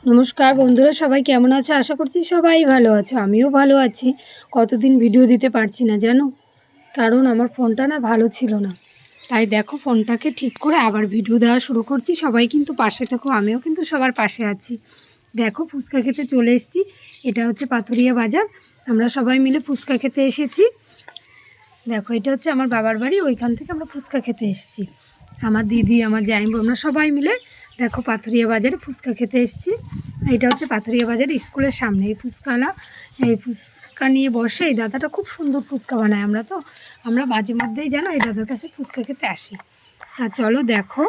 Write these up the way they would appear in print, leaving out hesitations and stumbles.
নমস্কার বন্ধুরা, সবাই কেমন আছো? আশা করছি সবাই ভালো আছো। আমিও ভালো আছি। কতদিন ভিডিও দিতে পারছি না জানো, কারণ আমার ফোনটা না ভালো ছিল না। তাই দেখো ফোনটাকে ঠিক করে আবার ভিডিও দেওয়া শুরু করছি। সবাই কিন্তু পাশে থাকো, আমিও কিন্তু সবার পাশে আছি। দেখো ফুচকা খেতে চলে এসেছি। এটা হচ্ছে পাথুরিয়া বাজার। আমরা সবাই মিলে ফুচকা খেতে এসেছি। দেখো এটা হচ্ছে আমার বাবার বাড়ি, ওইখান থেকে আমরা ফুচকা খেতে এসেছি। আমার দিদি, আমার জামাইবু, আমরা সবাই মিলে দেখো পাথুরিয়া বাজারে ফুচকা খেতে এসেছি। এটা হচ্ছে পাথুরিয়া বাজার স্কুলের সামনে। এই ফুচকা নিয়ে বসে এই দাদাটা খুব সুন্দর ফুচকা বানায়। আমরা মাঝে মধ্যেই জানো এই দাদার কাছে ফুচকা খেতে আসি। তা চলো দেখো,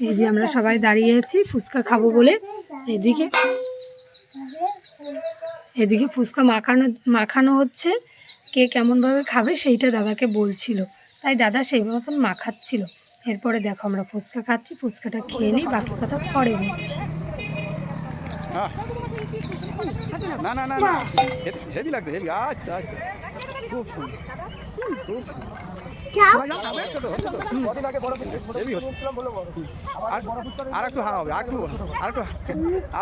এই যে আমরা সবাই দাঁড়িয়ে আছি ফুচকা খাবো বলে। এদিকে ফুচকা মাখানো হচ্ছে। কে কেমনভাবে খাবে সেইটা দাদাকে বলছিল, তাই দাদা সেই মতন মাখাচ্ছিল। এরপরে দেখো আমরা ফুচকা খাচ্ছি। ফুচকাটা খেয়ে নিই, বাকি কথা পরে বলছি। না না না না হেভি লাগছে, হেভি। আচ্ছা আচ্ছা, খুব সুন্দর, খুব হেভি হচ্ছে। আর একটু হা হবে, আর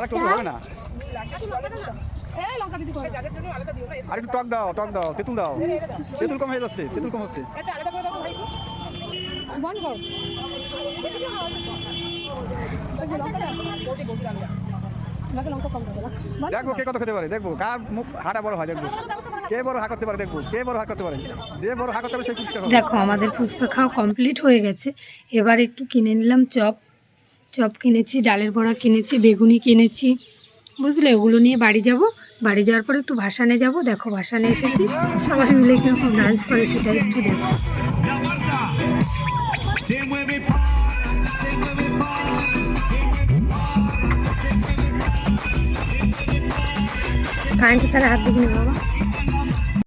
একটু হবে না। আর একটু টক দাও, তেঁতুল দাও। তেঁতুল কম হয়ে যাচ্ছে, তেঁতুল কম হচ্ছে। দেখবো কে কত খেতে পারে, দেখবো কার মুখ হাঁটা বড় হয়, দেখবো কে বড় হা করতে পারে, দেখবো কে বড় হা করতে পারে। যে বড় হা করতে পারে সেই ফুচকা খাবে। দেখো আমাদের ফুচকা খাওয়া কমপ্লিট হয়ে গেছে। এবার একটু কিনে নিলাম চপ কিনেছি, ডালের বড়া কিনেছি, বেগুনি কিনেছি, বুঝলে। ওগুলো নিয়ে বাড়ি যাব। বাড়ি যাওয়ার পর একটু ভাসানে যাব। দেখো ভাসানে এসেছি, সবাই মিলে কীরকম ডান্স করে সেটা একটু দেখো। কারেন্টের তারা হাত দিবি না বাবা।